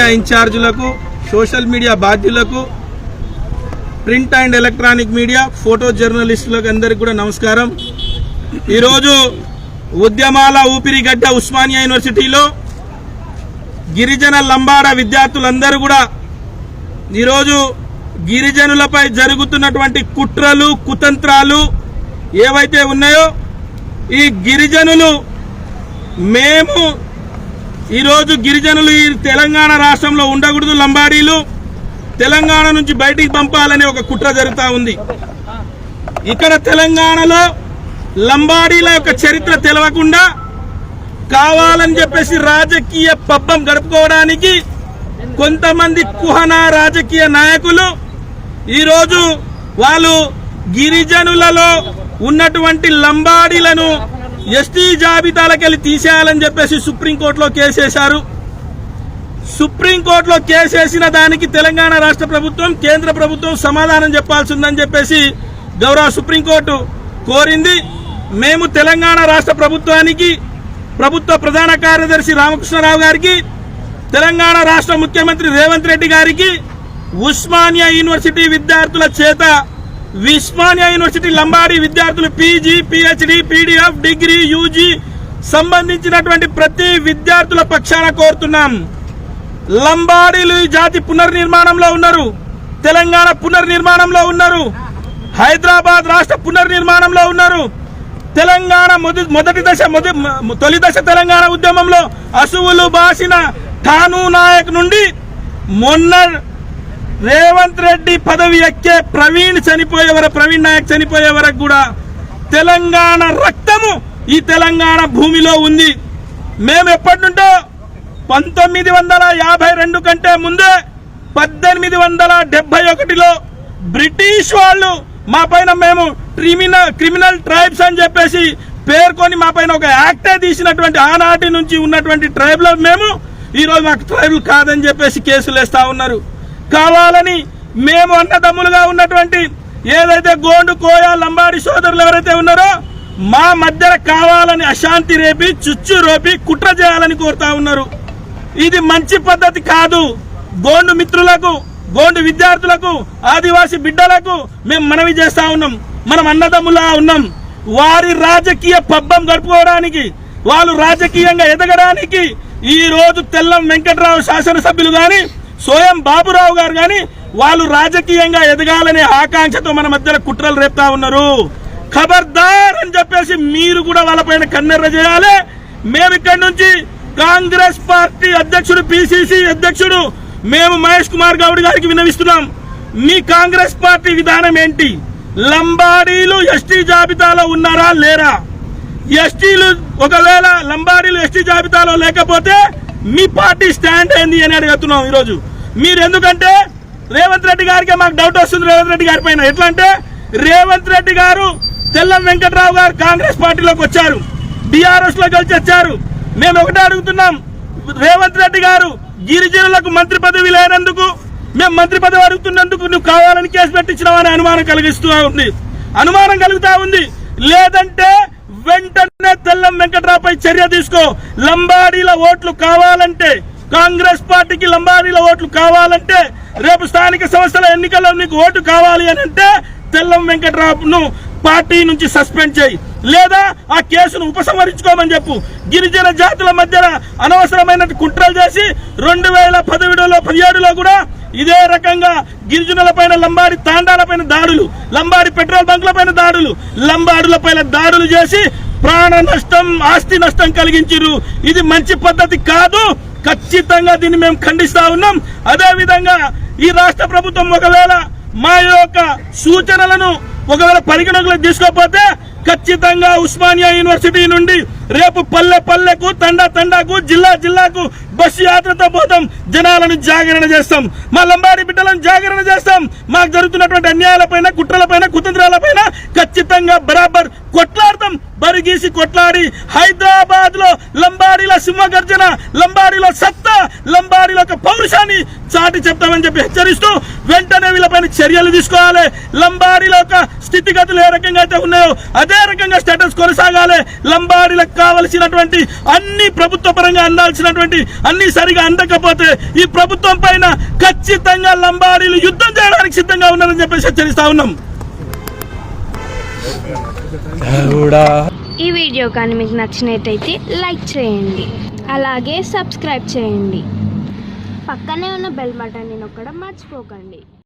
Media ఇన్ఛార్జీలకు, social media బాధ్యులకు, print and electronic media, photo జర్నలిస్టులకు అందరికీ కూడా నమస్కారం. ఈరోజు ఉద్యమాల ఊపిరిగడ్డ ఉస్మానియా యూనివర్సిటీలో గిరిజన లంబాడ విద్యార్థులందరూ కూడా ఈరోజు గిరిజనులపై జరుగుతున్నటువంటి కుట్రలు, కుతంత్రాలు ఏవైతే ఉన్నాయో ఈ గిరిజనులు మేము ఈరోజు గిరిజనులు ఈ తెలంగాణ రాష్ట్రంలో ఉండకూడదు, లంబాడీలు తెలంగాణ నుంచి బయటికి పంపాలనే ఒక కుట్ర జరుగుతూ ఉంది. ఇక్కడ తెలంగాణలో లంబాడీల యొక్క చరిత్ర తెలవకుండా కావాలని చెప్పేసి రాజకీయ పబ్బం గడుపుకోవడానికి కొంతమంది కుహనా రాజకీయ నాయకులు ఈరోజు వాళ్ళు గిరిజనులలో ఉన్నటువంటి లంబాడీలను ఎస్టీ జాబితాలకెళ్ళి తీసేయాలని చెప్పేసి సుప్రీంకోర్టులో కేసేశారు. సుప్రీంకోర్టులో కేసేసిన దానికి తెలంగాణ రాష్ట్ర ప్రభుత్వం, కేంద్ర ప్రభుత్వం సమాధానం చెప్పాల్సి ఉందని చెప్పేసి గౌరవ సుప్రీంకోర్టు కోరింది. మేము తెలంగాణ రాష్ట్ర ప్రభుత్వానికి, ప్రభుత్వ ప్రధాన కార్యదర్శి రామకృష్ణరావు గారికి, తెలంగాణ రాష్ట్ర ముఖ్యమంత్రి రేవంత్ రెడ్డి గారికి ఉస్మానియా యూనివర్సిటీ విద్యార్థుల చేత ఉస్మానియా యూనివర్సిటీ లంబాడీ విద్యార్థులు PG, PhD, PDF, degree, UG సంబంధించినటువంటి ప్రతి విద్యార్థుల పక్షాన కోరుతున్నాం. లంబాడీలు ఈ జాతి పునర్నిర్మాణంలో ఉన్నారు, తెలంగాణ పునర్నిర్మాణంలో ఉన్నారు, హైదరాబాద్ రాష్ట్ర పునర్నిర్మాణంలో ఉన్నారు. తెలంగాణ తొలి దశ తెలంగాణ ఉద్యమంలో అసువులు బాసిన ఠానూ నాయక్ నుండి మొన్న రేవంత్ రెడ్డి పదవి ఎక్కే ప్రవీణ్ నాయక్ చనిపోయే వరకు కూడా తెలంగాణ రక్తము ఈ తెలంగాణ భూమిలో ఉంది. మేము ఎప్పటి నుండో 1952 కంటే ముందే 1871లో బ్రిటిష్ వాళ్ళు మా పైన మేము క్రిమినల్ ట్రైబ్స్ అని చెప్పేసి పేర్కొని మా పైన ఒక యాక్టే తీసినటువంటి ఆనాటి నుంచి ఉన్నటువంటి ట్రైబ్ లో మేము ఈరోజు మాకు ట్రైబుల్ కాదని చెప్పేసి కేసులు వేస్తా ఉన్నారు. కావాలని మేము అన్నదమ్ములుగా ఉన్నటువంటి ఏదైతే గోండు, కోయ, లంబాడి సోదరులు ఎవరైతే ఉన్నారో మా మధ్యలో కావాలని అశాంతి రేపి, చుచ్చు రోపి, కుట్ర చేయాలని కోరుతా ఉన్నారు. ఇది మంచి పద్ధతి కాదు. గోండు మిత్రులకు, గోండు విద్యార్థులకు, ఆదివాసీ బిడ్డలకు మేము మనవి చేస్తా ఉన్నాం. మనం అన్నదమ్ములా ఉన్నాం. వారి రాజకీయ పబ్బం గడుపుకోవడానికి, వాళ్ళు రాజకీయంగా ఎదగడానికి ఈ రోజు తెల్లం వెంకట్రావు శాసనసభ్యులు గాని, సోయం బాబురావు గారు గాని వాళ్ళు రాజకీయంగా ఎదగాలనే ఆకాంక్షతో మన మధ్యలో కుట్రలు రేపుతా ఉన్నారు. ఖబర్దార్ అని చెప్పేసి మీరు కూడా వాళ్ళపైన కన్నెర్ర చేయాలి. మేము ఇక్కడి నుంచి కాంగ్రెస్ పార్టీ అధ్యక్షుడు, పిసిసి అధ్యక్షుడు మేము మహేష్ కుమార్ గౌడ్ గారికి విన్నవిస్తున్నాం. మీ కాంగ్రెస్ పార్టీ విధానం ఏంటి? లంబాడీలు ఎస్టీ జాబితాలో ఉన్నారా లేరా? ఎస్టీలు ఒకవేళ లంబాడీలు ఎస్టీ జాబితాలో లేకపోతే మీ పార్టీ స్టాండ్ ఏంది అని అడుగుతున్నాం ఈరోజు. మీరు ఎందుకంటే రేవంత్ రెడ్డి గారికి మాకు డౌట్ వస్తుంది రేవంత్ రెడ్డి గారి పైన. ఎట్లా అంటే రేవంత్ రెడ్డి గారు, తెల్లం వెంకట్రావు గారు కాంగ్రెస్ పార్టీలోకి వచ్చారు, బీఆర్ఎస్ లో కలిసి వచ్చారు. మేము ఒకటే అడుగుతున్నాం, రేవంత్ రెడ్డి గారు గిరిజనులకు మంత్రి పదవి లేనందుకు, మేము మంత్రి పదవి అడుగుతున్నందుకు నువ్వు కావాలని కేసు పెట్టించినావని అనుమానం కలుగుతా ఉంది. లేదంటే వెంటనే తెల్లం వెంకట్రావుపై చర్య తీసుకో. లంబాడీల ఓట్లు కావాలంటే, కాంగ్రెస్ పార్టీకి లంబాడీల ఓట్లు కావాలంటే, రేపు స్థానిక సంస్థల ఎన్నికల్లో నీకు ఓటు కావాలి అని అంటే తెల్లం వెంకట్రావును పార్టీ నుంచి సస్పెండ్ చేయి, లేదా ఆ కేసును ఉపసంహరించుకోమని చెప్పు. గిరిజన జాతుల మధ్య అనవసరమైన కుట్రలు చేసి 2017లో కూడా ఇదే రకంగా గిరిజనుల పైన, లంబాడి తాండాల పైన దాడులు, లంబాడి పెట్రోల్ బంకుల పైన దాడులు, లంబాడుల పైన దాడులు చేసి ప్రాణ నష్టం, ఆస్తి నష్టం కలిగించారు. ఇది మంచి పద్ధతి కాదు. ఖచ్చితంగా దీన్ని మేము ఖండిస్తా ఉన్నాం. అదే విధంగా ఈ రాష్ట్ర ప్రభుత్వం ఒకవేళ మా యొక్క సూచనలను ఒకవేళ పరిగణలోకి తీసుకోకపోతే ఖచ్చితంగా ఉస్మానియా యూనివర్సిటీ నుండి రేపు పల్లె పల్లెకు, తండా తండాకు, జిల్లా జిల్లాకు బస్సు యాత్రతో పోతాం. జనాలను జాగరణ చేస్తాం, మా లంబాడి బిడ్డలను జాగరణ చేస్తాం. మాకు జరుగుతున్నటువంటి అన్యాయాలపైన, కుట్రలపైన, కుతంత్రాలపైన ఖచ్చితంగా బరాబర్ కొట్లాడతాం. బరిగీసి కొట్లాడి హైదరాబాద్ లో లంబాడీల సింహగర్జన, లంబాడీల సత్తా, లంబాడీల యొక్క పౌరుషాన్ని చాటి చెప్తామని చెప్పి హెచ్చరిస్తూ వెంటనే వీళ్ళపైన చర్యలు తీసుకోవాలి. లంబాడీల యొక్క స్థితిగతులు ఏ రకంగా అయితే ఉన్నాయో అదే రకంగా స్టేటస్ కొనసాగాలి. లంబాడీలకు కావలసినటువంటి అన్ని ప్రభుత్వ పరంగా అందాల్సినటువంటి అన్ని సరిగా అందకపోతే ఈ ప్రభుత్వం పైన ఖచ్చితంగా లంబాడీలు యుద్ధం చేయడానికి సిద్ధంగా ఉన్నారని చెప్పేసి హెచ్చరిస్తా ఉన్నాం. ఈ వీడియో కానీ మీకు నచ్చినట్టయితే లైక్ చేయండి, అలాగే సబ్స్క్రైబ్ చేయండి. పక్కనే ఉన్న బెల్ బటన్ని నొక్కడం మర్చిపోకండి.